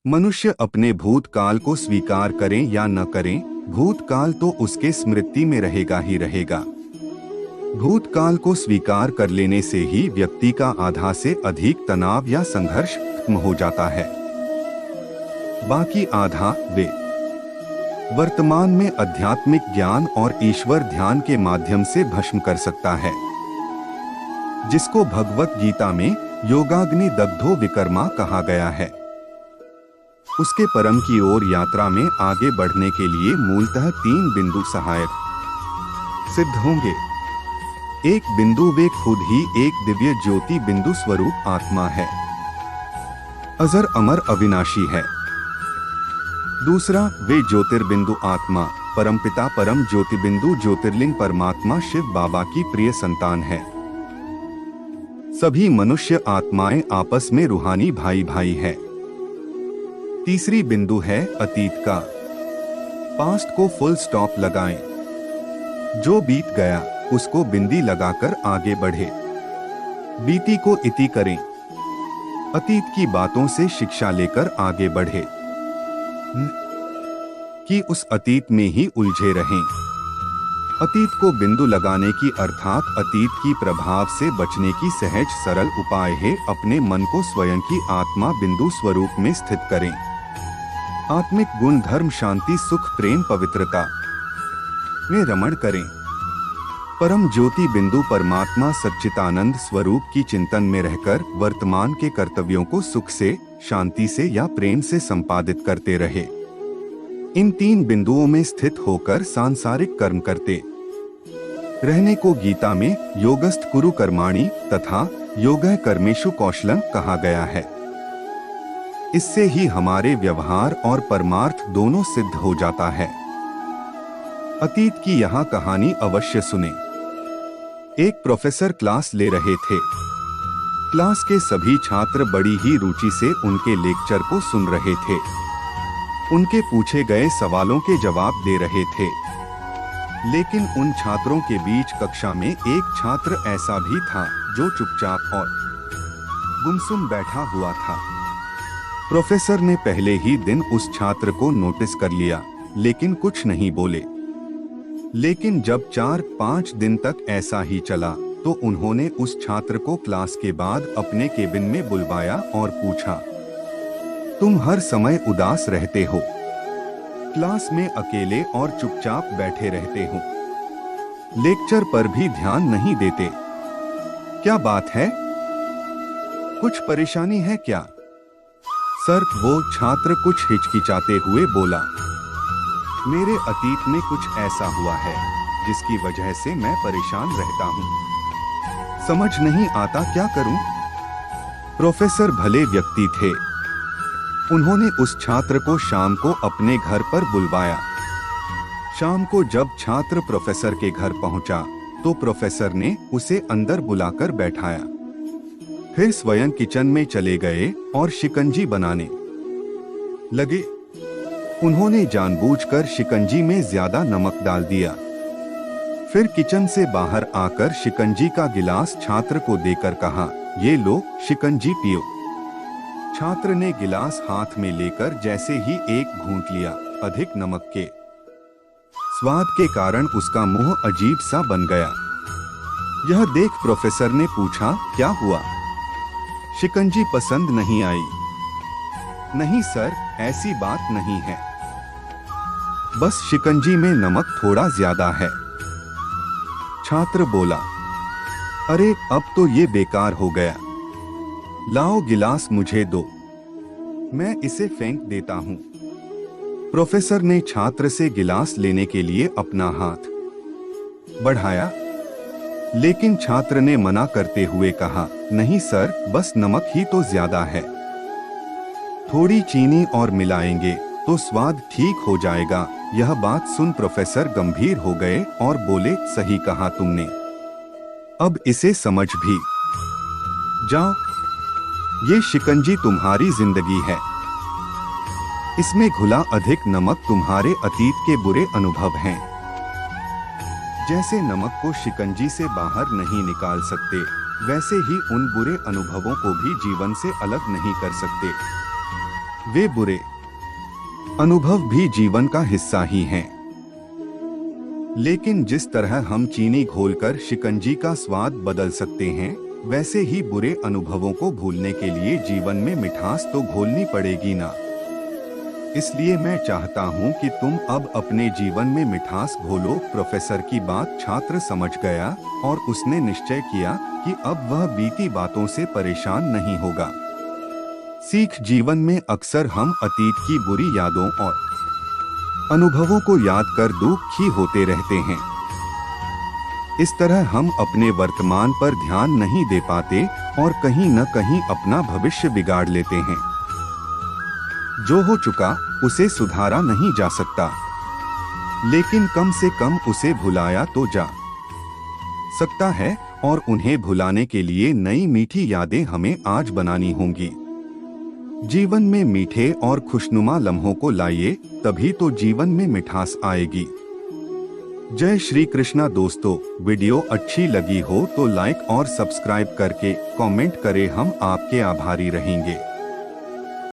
मनुष्य अपने भूतकाल को स्वीकार करें या न करें, भूतकाल तो उसके स्मृति में रहेगा ही रहेगा। भूतकाल को स्वीकार कर लेने से ही व्यक्ति का आधा से अधिक तनाव या संघर्ष खत्म हो जाता है। बाकी आधा वे वर्तमान में आध्यात्मिक ज्ञान और ईश्वर ध्यान के माध्यम से भस्म कर सकता है, जिसको भगवत गीता में योगाग्नि दग्धो विकर्मा कहा गया है। उसके परम की ओर यात्रा में आगे बढ़ने के लिए मूलतः 3 बिंदु सहायक सिद्ध होंगे। एक बिंदु वे खुद ही एक दिव्य ज्योति बिंदु स्वरूप आत्मा है, अजर अमर अविनाशी है। दूसरा वे ज्योतिर्बिंदु आत्मा परमपिता परम ज्योतिबिंदु ज्योतिर्लिंग परमात्मा शिव बाबा की प्रिय संतान है। सभी मनुष्य आत्माएं आपस में रूहानी भाई भाई है। तीसरी बिंदु है अतीत का। पास्ट को फुल स्टॉप लगाएं। जो बीत गया उसको बिंदी लगाकर आगे बढ़े। बीती को इति करें। अतीत की बातों से शिक्षा लेकर आगे बढ़े कि उस अतीत में ही उलझे रहें। अतीत को बिंदु लगाने की अर्थात अतीत की प्रभाव से बचने की सहज सरल उपाय है अपने मन को स्वयं की आत्मा बिंदु स्वरूप में स्थित करें। आत्मिक गुण धर्म शांति सुख प्रेम पवित्रता में रमण करें। परम ज्योति बिंदु परमात्मा सच्चिदानंद स्वरूप की चिंतन में रहकर वर्तमान के कर्तव्यों को सुख से शांति से या प्रेम से संपादित करते रहे। इन 3 बिंदुओं में स्थित होकर सांसारिक कर्म करते रहने को गीता में योगस्थ कुरु कर्माणि तथा योगः कर्मेषु कौशलम कहा गया है। इससे ही हमारे व्यवहार और परमार्थ दोनों सिद्ध हो जाता है। अतीत की यहाँ कहानी अवश्य सुने। एक प्रोफेसर क्लास ले रहे थे। क्लास के सभी छात्र बड़ी ही रुचि से उनके लेक्चर को सुन रहे थे। उनके पूछे गए सवालों के जवाब दे रहे थे। लेकिन उन छात्रों के बीच कक्षा में एक छात्र ऐसा भी था जो चुपचाप और गुमसुम बैठा हुआ था। प्रोफेसर ने पहले ही दिन उस छात्र को नोटिस कर लिया, लेकिन कुछ नहीं बोले। लेकिन जब 4-5 दिन तक ऐसा ही चला तो उन्होंने उस छात्र को क्लास के बाद अपने केबिन में बुलवाया और पूछा, तुम हर समय उदास रहते हो, क्लास में अकेले और चुपचाप बैठे रहते हो, लेक्चर पर भी ध्यान नहीं देते, क्या बात है? कुछ परेशानी है क्या? सर, वो छात्र कुछ हिचकिचाते हुए बोला, मेरे अतीत में कुछ ऐसा हुआ है जिसकी वजह से मैं परेशान रहता हूँ। समझ नहीं आता क्या करूँ? प्रोफेसर भले व्यक्ति थे। उन्होंने उस छात्र को शाम को अपने घर पर बुलवाया। शाम को जब छात्र प्रोफेसर के घर पहुंचा तो प्रोफेसर ने उसे अंदर बुलाकर बैठाया। फिर स्वयं किचन में चले गए और शिकंजी बनाने लगे। उन्होंने जानबूझकर शिकंजी में ज्यादा नमक डाल दिया। फिर किचन से बाहर आकर शिकंजी का गिलास छात्र को देकर कहा, ये लो शिकंजी पियो। छात्र ने गिलास हाथ में लेकर जैसे ही एक घूंट लिया, अधिक नमक के स्वाद के कारण उसका मुंह अजीब सा बन गया। यह देख प्रोफेसर ने पूछा, क्या हुआ? शिकंजी पसंद नहीं आई? नहीं सर, ऐसी बात नहीं है, बस शिकंजी में नमक थोड़ा ज्यादा है। छात्र बोला, अरे अब तो ये बेकार हो गया, लाओ गिलास मुझे दो, मैं इसे फेंक देता हूँ। प्रोफेसर ने छात्र से गिलास लेने के लिए अपना हाथ बढ़ाया, लेकिन छात्र ने मना करते हुए कहा, नहीं सर, बस नमक ही तो ज्यादा है, थोड़ी चीनी और मिलाएंगे तो स्वाद ठीक हो जाएगा। यह बात सुन प्रोफेसर गंभीर हो गए और बोले, सही कहा तुमने, अब इसे समझ भी जाओ, ये शिकंजी तुम्हारी जिंदगी है, इसमें घुला अधिक नमक तुम्हारे अतीत के बुरे अनुभव हैं। जैसे नमक को शिकंजी से बाहर नहीं निकाल सकते, वैसे ही उन बुरे अनुभवों को भी जीवन से अलग नहीं कर सकते। वे बुरे अनुभव भी जीवन का हिस्सा ही हैं। लेकिन जिस तरह हम चीनी घोलकर शिकंजी का स्वाद बदल सकते हैं, वैसे ही बुरे अनुभवों को भूलने के लिए जीवन में मिठास तो घोलनी पड़ेगी ना। इसलिए मैं चाहता हूं कि तुम अब अपने जीवन में मिठास घोलो। प्रोफेसर की बात छात्र समझ गया और उसने निश्चय किया कि अब वह बीती बातों से परेशान नहीं होगा। सीख जीवन में अक्सर हम अतीत की बुरी यादों और अनुभवों को याद कर दुखी होते रहते हैं। इस तरह हम अपने वर्तमान पर ध्यान नहीं दे पाते और कहीं न कहीं अपना भविष्य बिगाड़ लेते हैं। जो हो चुका उसे सुधारा नहीं जा सकता, लेकिन कम से कम उसे भुलाया तो जा सकता है, और उन्हें भुलाने के लिए नई मीठी यादें हमें आज बनानी होंगी। जीवन में मीठे और खुशनुमा लम्हों को लाइए, तभी तो जीवन में मिठास आएगी। जय श्री कृष्णा दोस्तों, वीडियो अच्छी लगी हो तो लाइक और सब्सक्राइब करके कमेंट करें, हम आपके आभारी रहेंगे।